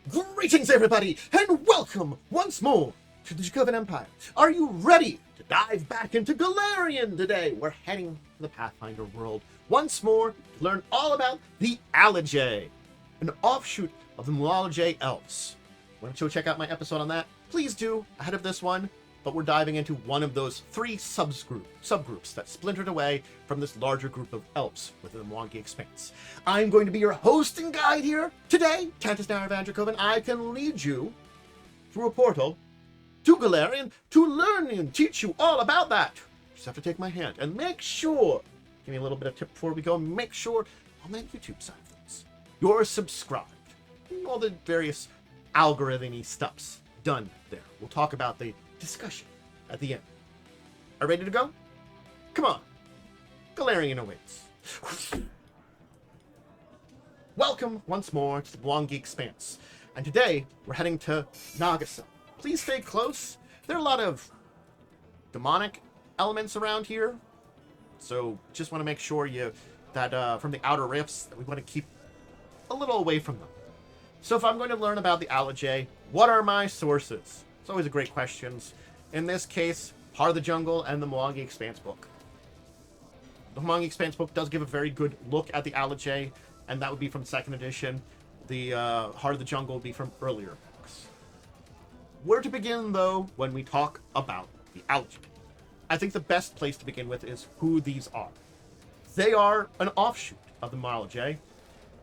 Greetings, everybody, and welcome once more to the Dracovin Empire. Are you ready to dive back into Golarion today? We're heading to the Pathfinder world once more to learn all about the Alijae, an offshoot of the Mwangi Elves. Want to go check out my episode on that? Please do, ahead of this one. But we're diving into one of those three subgroups that splintered away from this larger group of elves within the Mwangi Expanse. I'm going to be your host and guide here today. Cantus Naravan Dracovin, I can lead you through a portal to Golarion to learn and teach you all about that. Just have to take my hand and make sure, give me a little bit of tip before we go, make sure on that YouTube side of things, you're subscribed. All the various algorithm-y stuffs done there. We'll talk about the discussion at the end. Are ready to go? Come on. Golarion awaits. Welcome once more to the Mwangi Expanse. And today, we're heading to Nagisa. Please stay close. There are a lot of demonic elements around here. So just want to make sure that from the outer rifts, that we want to keep a little away from them. So if I'm going to learn about the Alijae, what are my sources? It's always a great question. In this case, Heart of the Jungle and the Mwangi Expanse book. The Mwangi Expanse book does give a very good look at the Alijae, and that would be from 2nd edition. The Heart of the Jungle would be from earlier books. Where to begin, though, when we talk about the Alijae? I think the best place to begin with is who these are. They are an offshoot of the Alijae,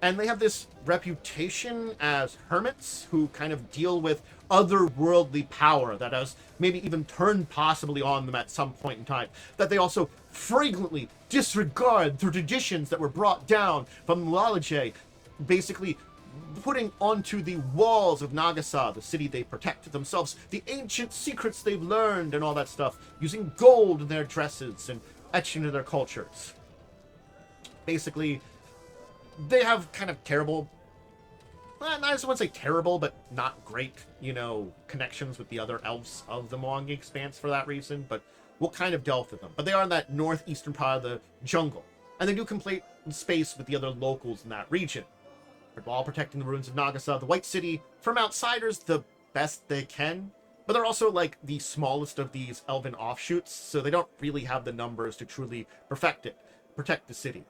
and they have this reputation as hermits who kind of deal with otherworldly power that has maybe even turned possibly on them at some point in time. That they also frequently disregard the traditions that were brought down from Alijae, basically putting onto the walls of Nagisa, the city they protect themselves, the ancient secrets they've learned and all that stuff, using gold in their dresses and etching into their cultures. Basically, they have kind of terrible, I just wouldn't say terrible, but not great, connections with the other elves of the Mwangi Expanse for that reason, but we'll kind of delve with them. But they are in that northeastern part of the jungle, and they do complete space with the other locals in that region. While protecting the ruins of Nagisa, the White City, from outsiders, the best they can, but they're also like the smallest of these elven offshoots, so they don't really have the numbers to truly protect the city.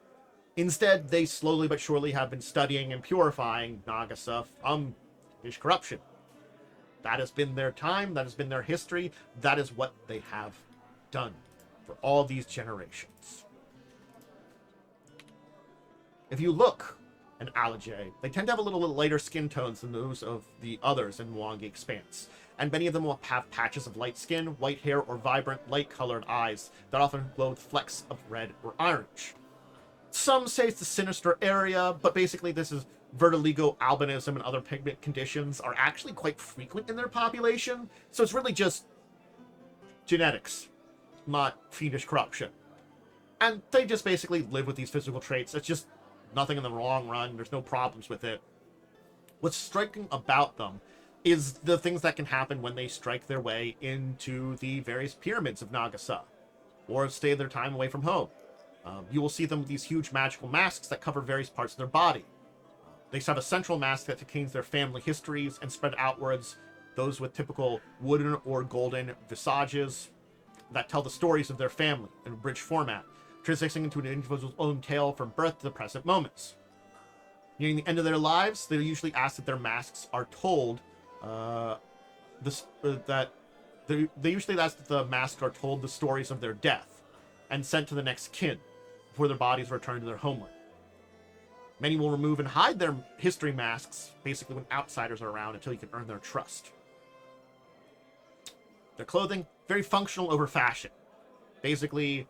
Instead, they slowly but surely have been studying and purifying Nagisa from fiendish corruption. That has been their time, that has been their history, that is what they have done for all these generations. If you look at Alijae, they tend to have a little lighter skin tones than those of the others in Mwangi Expanse, and many of them will have patches of light skin, white hair, or vibrant, light-colored eyes that often glow with flecks of red or orange. Some say it's the sinister area, but basically this is vitiligo, albinism, and other pigment conditions are actually quite frequent in their population, so it's really just genetics, not fiendish corruption. And they just basically live with these physical traits. It's just nothing in the long run. There's no problems with it. What's striking about them is the things that can happen when they strike their way into the various pyramids of Nagisa, or stay their time away from home. You will see them with these huge magical masks that cover various parts of their body. They have a central mask that contains their family histories, and spread outwards those with typical wooden or golden visages that tell the stories of their family in a bridge format, translating into an individual's own tale from birth to the present moments. Nearing the end of their lives, they usually ask that their masks are told they usually ask that the masks are told the stories of their death and sent to the next kin before their bodies return to their homeland. Many will remove and hide their history masks, basically when outsiders are around, until you can earn their trust. Their clothing, very functional over fashion. Basically,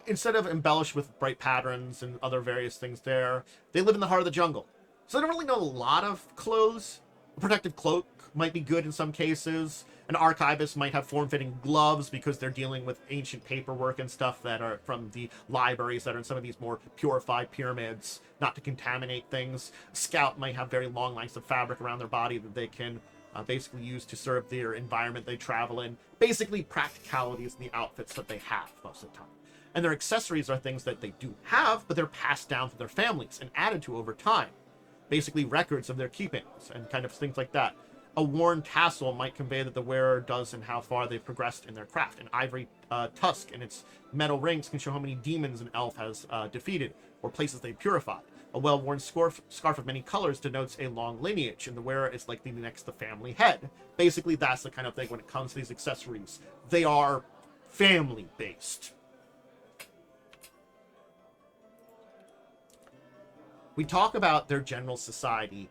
instead of embellished with bright patterns and other various things there, they live in the heart of the jungle. So they don't really know a lot of clothes. A protective cloak might be good in some cases. An archivist might have form-fitting gloves because they're dealing with ancient paperwork and stuff that are from the libraries that are in some of these more purified pyramids, not to contaminate things. A scout might have very long lengths of fabric around their body that they can basically use to serve their environment they travel in. Basically, practicalities in the outfits that they have most of the time. And their accessories are things that they do have, but they're passed down to their families and added to over time. basically records of their keepings and kind of things like that. A worn tassel might convey that the wearer does and how far they've progressed in their craft. An ivory tusk and its metal rings can show how many demons an elf has defeated or places they've purified. A well-worn scarf of many colors denotes a long lineage, and the wearer is likely next to the family head. Basically, that's the kind of thing when it comes to these accessories. They are family-based. We talk about their general society.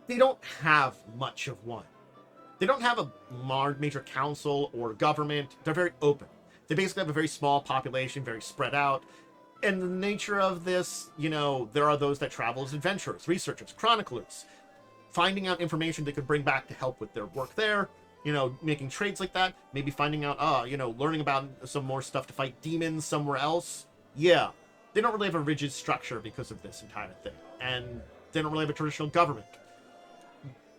They don't have much of one. They don't have a major council or government. They're very open. They basically have a very small population, very spread out. And the nature of this, there are those that travel as adventurers, researchers, chroniclers, finding out information they could bring back to help with their work there, making trades like that, maybe finding out, learning about some more stuff to fight demons somewhere else. Yeah, they don't really have a rigid structure because of this entire thing. And they don't really have a traditional government.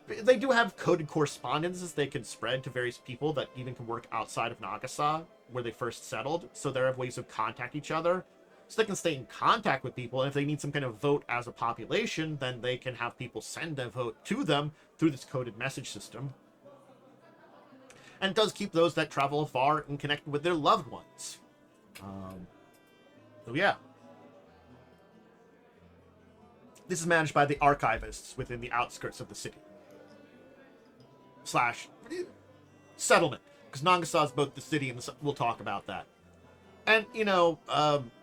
They do have coded correspondences they can spread to various people that even can work outside of Nagisa, where they first settled, so they have ways of contact each other. So they can stay in contact with people, and if they need some kind of vote as a population, then they can have people send a vote to them through this coded message system. And it does keep those that travel far and connected with their loved ones. So yeah. This is managed by the archivists within the outskirts of the city. / settlement. Because Nagisa is both the city and we'll talk about that. And,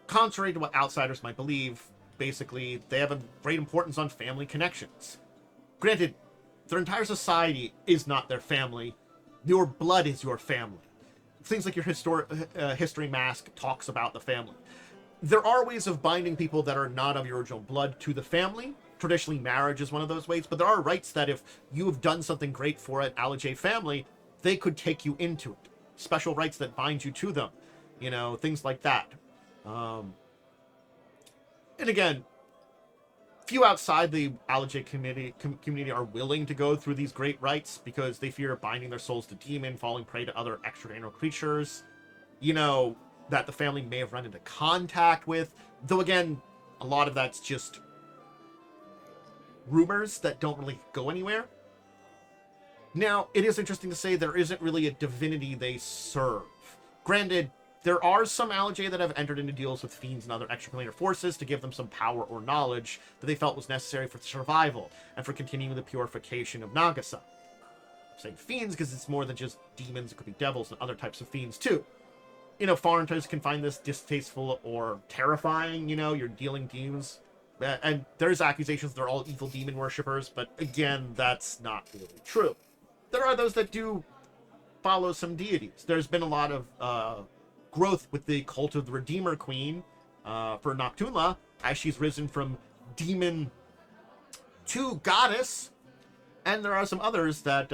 contrary to what outsiders might believe, basically, they have a great importance on family connections. Granted, their entire society is not their family. Your blood is your family. Things like your history mask talks about the family. There are ways of binding people that are not of your original blood to the family. Traditionally, marriage is one of those ways, but there are rights that if you have done something great for an Alijae family, they could take you into it. Special rights that bind you to them. Things like that. And again, few outside the Alijae community are willing to go through these great rites because they fear binding their souls to demon, falling prey to other extraterrestrial creatures, that the family may have run into contact with. Though again, a lot of that's just rumors that don't really go anywhere. Now, it is interesting to say there isn't really a divinity they serve. Granted, there are some Alijae that have entered into deals with fiends and other extraplanar forces to give them some power or knowledge that they felt was necessary for survival and for continuing the purification of Nagisa. I'm saying fiends because it's more than just demons. It could be devils and other types of fiends too. Foreigners can find this distasteful or terrifying. You're dealing demons. And there's accusations they're all evil demon worshippers, but again, that's not really true. There are those that do follow some deities. There's been a lot of growth with the cult of the Redeemer Queen for Nocturnla, as she's risen from demon to goddess. And there are some others that,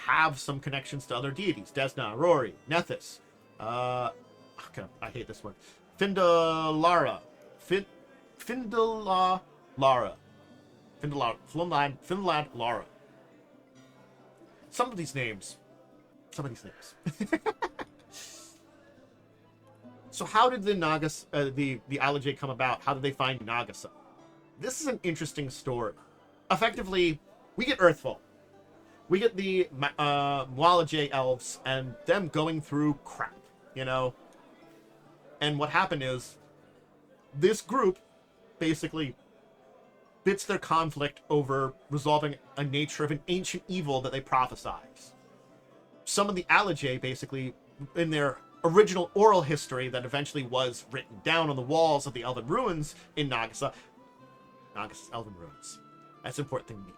have some connections to other deities. Desna, Rory, Nethys. Okay, I hate this one. Findalara. Finland Lara. Some of these names. So how did the Alijae come about? How did they find Nagisa? This is an interesting story. Effectively, we get Earthfall. We get the Mwangi Elves and them going through crap, And what happened is, this group basically bits their conflict over resolving a nature of an ancient evil that they prophesize. Some of the Alijae basically, in their original oral history that eventually was written down on the walls of the Elven ruins in Nagisa's Elven ruins. That's an important thing to me.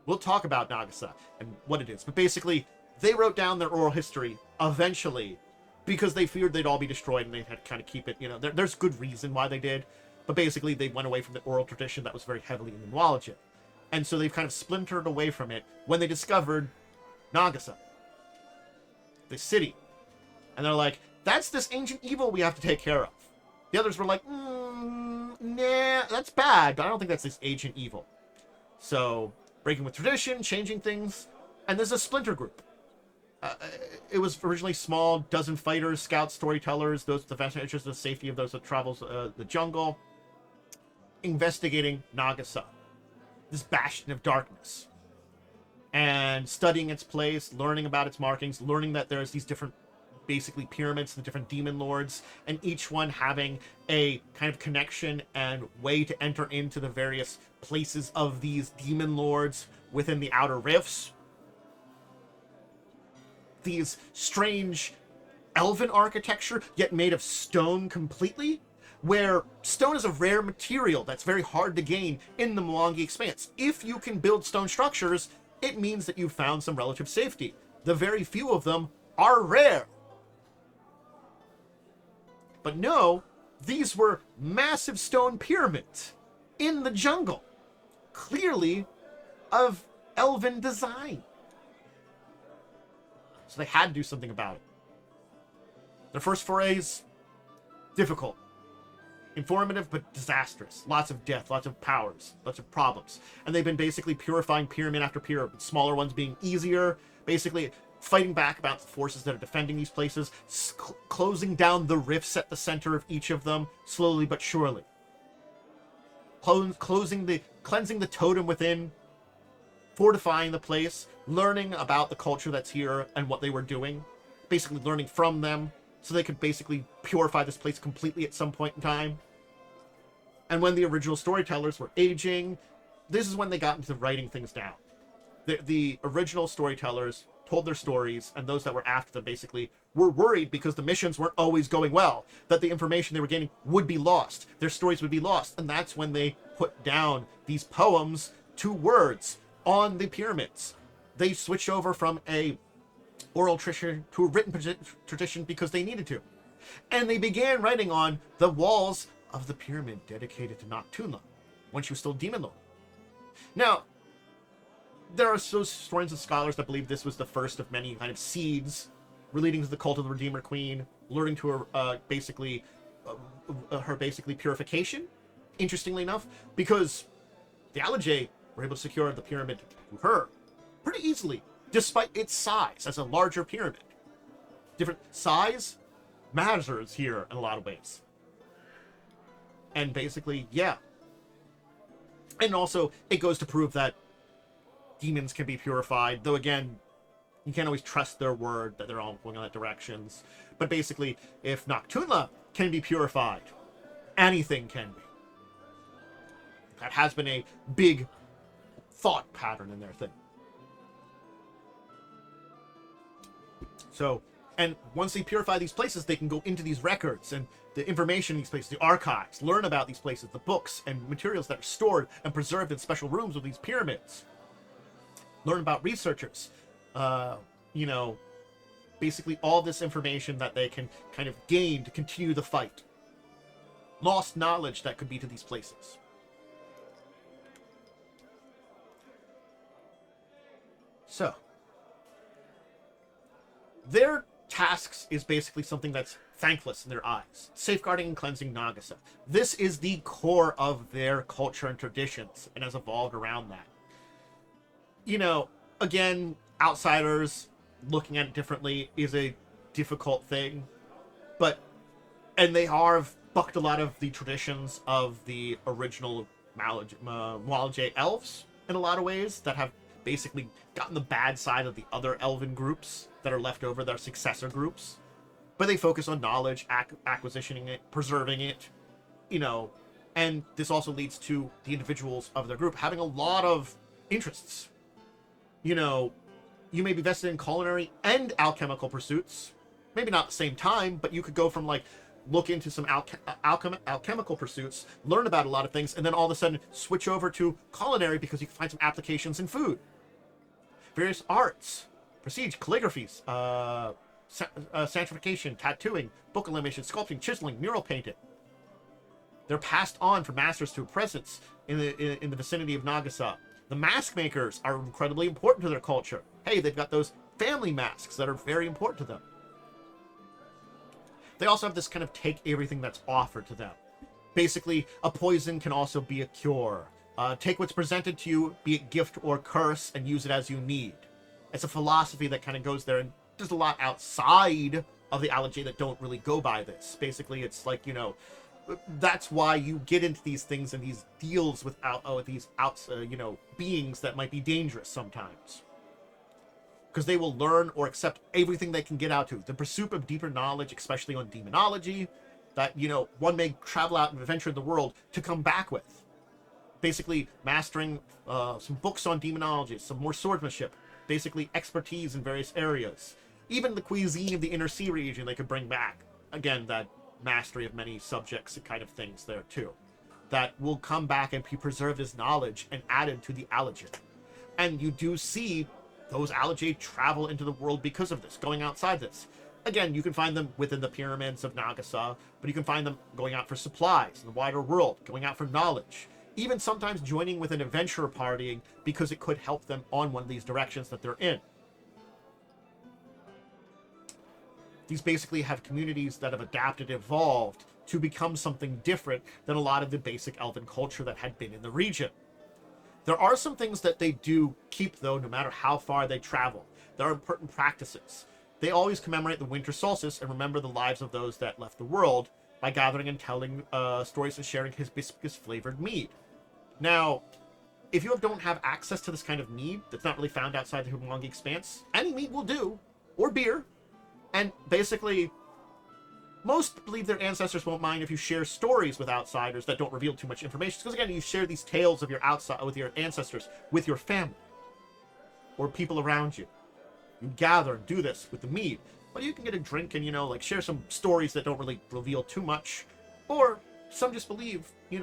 We'll talk about Nagisa and what it is, but basically, they wrote down their oral history eventually because they feared they'd all be destroyed and they had to kind of keep it, there's good reason why they did, but basically they went away from the oral tradition that was very heavily in the Mwangi. And so they've kind of splintered away from it when they discovered Nagisa, the city. And they're like, that's this ancient evil we have to take care of. The others were like, nah, that's bad, but I don't think that's this ancient evil. So, breaking with tradition, changing things, and there's a splinter group. It was originally small, dozen fighters, scouts, storytellers, those with the vested interest in the safety of those that travels the jungle, investigating Nagisa. this bastion of darkness. And studying its place, learning about its markings, learning that there's these different, basically, pyramids, the different demon lords, and each one having a kind of connection and way to enter into the various places of these demon lords within the outer rifts. These strange elven architecture, yet made of stone completely, where stone is a rare material that's very hard to gain in the Mwangi Expanse. If you can build stone structures, it means that you've found some relative safety. The very few of them are rare. But no, these were massive stone pyramids in the jungle, clearly of elven design. So they had to do something about it. Their first forays, difficult. Informative, but disastrous. Lots of death, lots of powers, lots of problems. And they've been basically purifying pyramid after pyramid, smaller ones being easier, basically fighting back about the forces that are defending these places, closing down the rifts at the center of each of them, slowly but surely. Cleansing the totem within, fortifying the place, learning about the culture that's here and what they were doing, basically learning from them, so they could basically purify this place completely at some point in time. And when the original storytellers were aging, this is when they got into writing things down. The original storytellers told their stories, and those that were after them basically were worried because the missions weren't always going well, that the information they were getting would be lost, their stories would be lost, and that's when they put down these poems to words on the pyramids. They switched over from a oral tradition to a written tradition because they needed to. And they began writing on the walls of the pyramid dedicated to Nocturnal, when she was still Demon Lord. Now, there are those historians and scholars that believe this was the first of many kind of seeds relating to the cult of the Redeemer Queen, leading to her basically purification. Interestingly enough, because the Alijae were able to secure the pyramid to her pretty easily, despite its size as a larger pyramid. Different size matters here in a lot of ways. And basically, yeah. And also, it goes to prove that demons can be purified, though again, you can't always trust their word that they're all going in that directions. But basically, if Nocturnal can be purified, anything can be. That has been a big thought pattern in their thing. So, and once they purify these places, they can go into these records and the information in these places, the archives, learn about these places, the books and materials that are stored and preserved in special rooms of these pyramids. Learn about researchers, basically all this information that they can kind of gain to continue the fight. Lost knowledge that could be to these places. So, their tasks is basically something that's thankless in their eyes. Safeguarding and cleansing Nagisa. This is the core of their culture and traditions, and has evolved around that. Again, outsiders looking at it differently is a difficult thing, and they have bucked a lot of the traditions of the original Alijae Elves in a lot of ways, that have basically gotten the bad side of the other elven groups that are left over, their successor groups. But they focus on knowledge, acquisitioning it, preserving it, and this also leads to the individuals of their group having a lot of interests. You may be vested in culinary and alchemical pursuits. Maybe not at the same time, but you could go from look into some alchemical pursuits, learn about a lot of things, and then all of a sudden switch over to culinary because you can find some applications in food. Various arts, prestige, calligraphies, santification, tattooing, book elimination, sculpting, chiseling, mural painting. They're passed on from masters to presence in the vicinity of Nagisa. The mask makers are incredibly important to their culture. Hey, they've got those family masks that are very important to them. They also have this kind of take everything that's offered to them. Basically, a poison can also be a cure. Take what's presented to you, be it gift or curse, and use it as you need. It's a philosophy that kind of goes there, and there's a lot outside of the Alijae that don't really go by this. Basically, it's That's why you get into these things and these deals with beings that might be dangerous sometimes. Because they will learn or accept everything they can get out to. The pursuit of deeper knowledge, especially on demonology, that, one may travel out and adventure in the world to come back with. Basically, mastering some books on demonology, some more swordsmanship, basically expertise in various areas. Even the cuisine of the Inner Sea region they could bring back. Again, that mastery of many subjects and kind of things there too. That will come back and be preserved as knowledge and added to the Alijae. And you do see those Alijae travel into the world because of this, going outside this. Again, you can find them within the pyramids of Nagisa, but you can find them going out for supplies in the wider world, going out for knowledge. Even sometimes joining with an adventurer partying because it could help them on one of these directions that they're in. These basically have communities that have adapted, evolved to become something different than a lot of the basic elven culture that had been in the region. There are some things that they do keep, though, no matter how far they travel. There are important practices. They always commemorate the winter solstice and remember the lives of those that left the world by gathering and telling stories and sharing hibiscus-flavored mead. Now, if you don't have access to this kind of mead that's not really found outside the Mwangi Expanse, any mead will do, or beer. And basically, most believe their ancestors won't mind if you share stories with outsiders that don't reveal too much information. Because again, you share these tales of your ancestors with your family or people around you. You gather and do this with the mead. But you can get a drink and, share some stories that don't really reveal too much. Or some just believe, a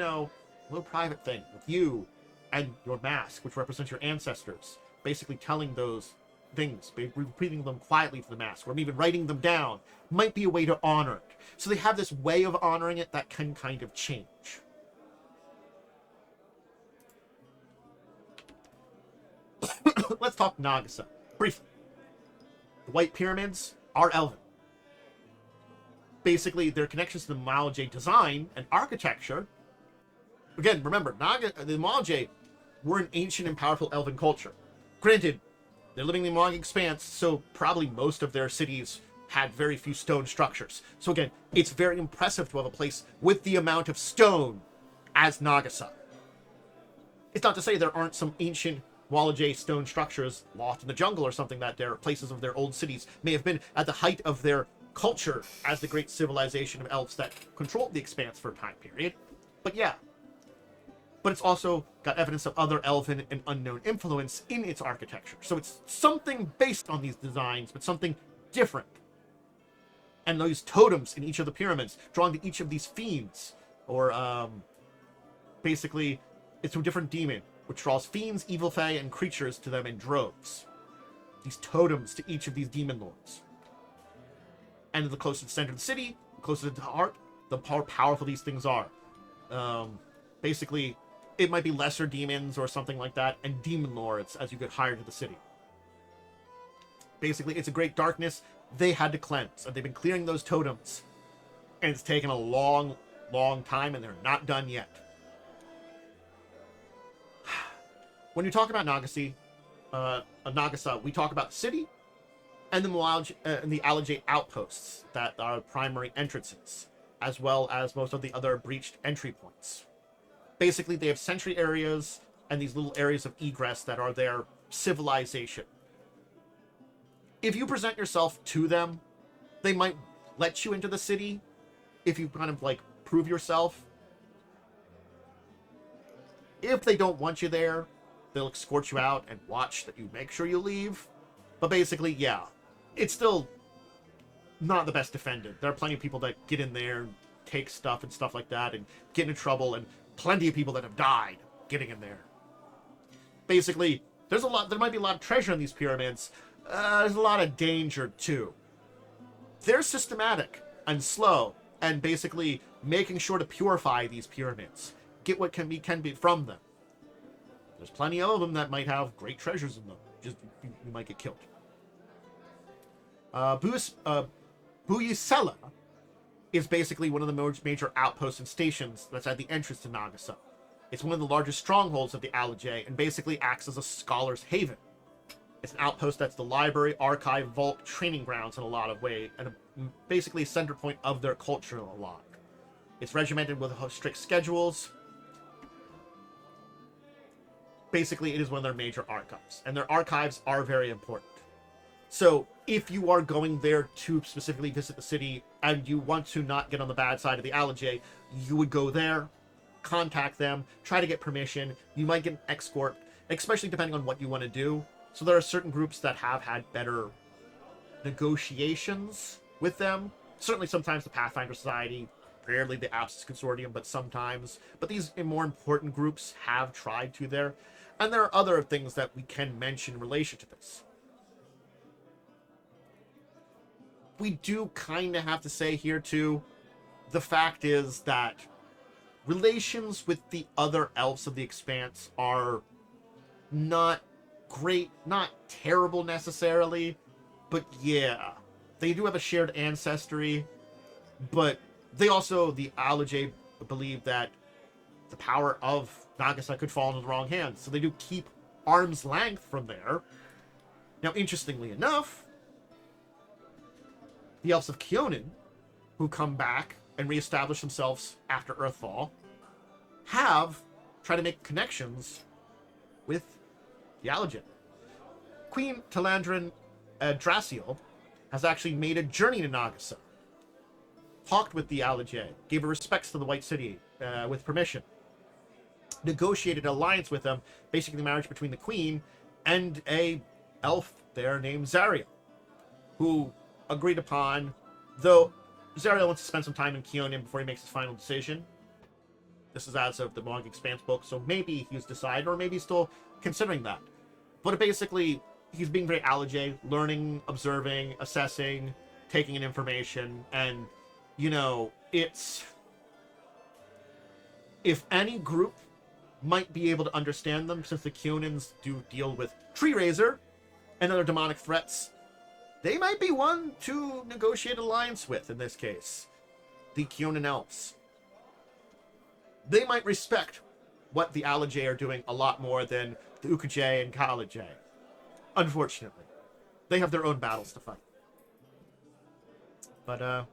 little private thing with you and your mask, which represents your ancestors. Basically telling those things, repeating them quietly to the mask, or even writing them down, might be a way to honor it. So they have this way of honoring it that can kind of change. Let's talk Nagisa, briefly. The White Pyramids are elven. Basically, their connections to the Alijae design and architecture. Again, remember, the Alijae were an ancient and powerful elven culture. Granted, they're living in the Mwangi Expanse, so probably most of their cities had very few stone structures. So again, it's very impressive to have a place with the amount of stone as Nagisa. It's not to say there aren't some ancient Alijae stone structures lost in the jungle or something that their places of their old cities may have been at the height of their culture as the great civilization of elves that controlled the Expanse for a time period. But yeah. But it's also got evidence of other elven and unknown influence in its architecture. So it's something based on these designs, but something different. And those totems in each of the pyramids, drawn to each of these fiends, or basically, it's a different demon, which draws fiends, evil fae, and creatures to them in droves. These totems to each of these demon lords. And the closer to the center of the city, the closer to the heart, the more powerful these things are. Basically, it might be lesser demons or something like that, and demon lords as you get higher to the city. Basically, it's a great darkness they had to cleanse, and they've been clearing those totems. And it's taken a long, long time, and they're not done yet. When you talk about Nagisa, we talk about the city and the Alijae outposts that are primary entrances, as well as most of the other breached entry points. Basically, they have sentry areas and these little areas of egress that are their civilization. If you present yourself to them, they might let you into the city if you kind of prove yourself. If they don't want you there, they'll escort you out and watch that you make sure you leave. But basically, yeah, it's still not the best defended. There are plenty of people that get in there and take stuff and stuff like that and get into trouble, and plenty of people that have died getting in there. Basically, there might be a lot of treasure in these pyramids. There's a lot of danger too. They're systematic and slow, and basically making sure to purify these pyramids. Get what can be from them. There's plenty of them that might have great treasures in them. Just you might get killed. Buyusela is basically one of the major outposts and stations that's at the entrance to Nagisa. It's one of the largest strongholds of the Alijae and basically acts as a scholar's haven. It's an outpost that's the library, archive, vault, training grounds in a lot of ways, and basically a center point of their culture a lot. It's regimented with strict schedules. Basically, it is one of their major archives, and their archives are very important. So, if you are going there to specifically visit the city, and you want to not get on the bad side of the Alijae, you would go there, contact them, try to get permission. You might get an escort, especially depending on what you want to do. So there are certain groups that have had better negotiations with them. Certainly sometimes the Pathfinder Society, rarely the Absence Consortium, but sometimes. But these more important groups have tried to there. And there are other things that we can mention in relation to this. We do kind of have to say here, too, the fact is that relations with the other Elves of the Expanse are not great, not terrible necessarily, but yeah, they do have a shared ancestry, but they also, the Alijae, believe that the power of Nagisa could fall into the wrong hands, so they do keep arm's length from there. Now, interestingly enough, the Elves of Kionin, who come back and reestablish themselves after Earthfall, have tried to make connections with the Alijae. Queen Talandrin Draciel has actually made a journey to Nagisa, talked with the Alijae, gave her respects to the White City with permission, negotiated an alliance with them, basically the marriage between the Queen and a elf there named Zariel, who agreed upon, though Zariel wants to spend some time in Kionin before he makes his final decision. This is as of the Mwangi Expanse book, so maybe he's decided, or maybe he's still considering that. But basically, he's being very Alijae, learning, observing, assessing, taking in information, and, you know, it's... If any group might be able to understand them, since the Kionins do deal with Tree Razor and other demonic threats, they might be one to negotiate alliance with, in this case. The Kionin Elves. They might respect what the Alijae are doing a lot more than the Ukajae and Kalajae. Unfortunately. They have their own battles to fight. But,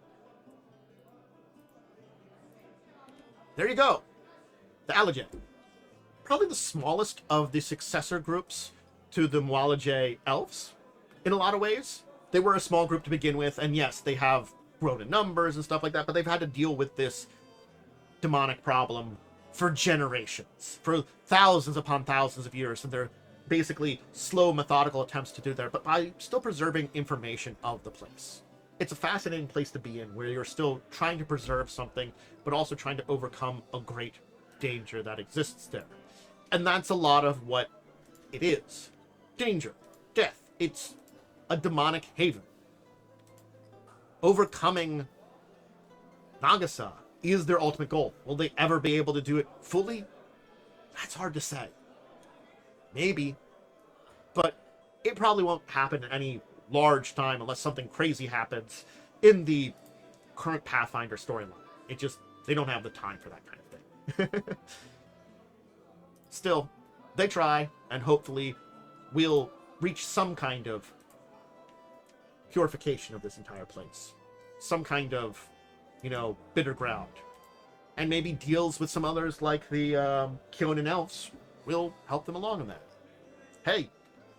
there you go. The Alijae. Probably the smallest of the successor groups to the Mwalajae Elves, in a lot of ways. They were a small group to begin with, and yes, they have grown in numbers and stuff like that, but they've had to deal with this demonic problem for generations, for thousands upon thousands of years, and they're basically slow, methodical attempts to do that, but by still preserving information of the place. It's a fascinating place to be in, where you're still trying to preserve something, but also trying to overcome a great danger that exists there. And that's a lot of what it is. Danger. Death. It's a demonic haven. Overcoming Nagisa is their ultimate goal. Will they ever be able to do it fully? That's hard to say. Maybe. But it probably won't happen in any large time unless something crazy happens in the current Pathfinder storyline. It just, they don't have the time for that kind of thing. Still, they try, and hopefully we'll reach some kind of purification of this entire place. Some kind of, you know, bitter ground. And maybe deals with some others like the Kionin Elves will help them along in that. Hey,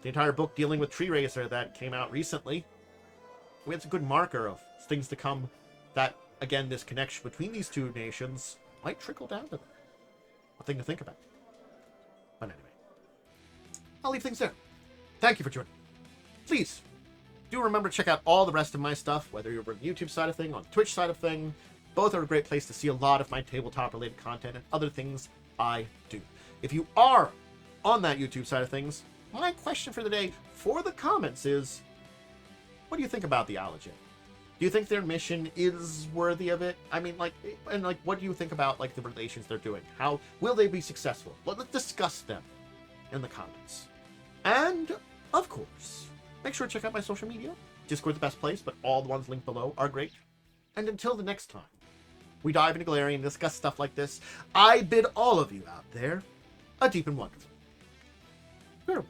the entire book dealing with Tree Razor that came out recently, it's a good marker of things to come that, again, this connection between these two nations might trickle down to them. A thing to think about. But anyway, I'll leave things there. Thank you for joining. Please, do remember to check out all the rest of my stuff, whether you're on the YouTube side of thing, on the Twitch side of thing. Both are a great place to see a lot of my tabletop-related content and other things I do. If you are on that YouTube side of things, my question for the day for the comments is, what do you think about the Alijae? Do you think their mission is worthy of it? I mean, like, and like, what do you think about, like, the relations they're doing? How will they be successful? Let's discuss them in the comments. And, of course, make sure to check out my social media. Discord's the best place, but all the ones linked below are great. And until the next time we dive into Golarion and discuss stuff like this, I bid all of you out there a deep and wonderful farewell.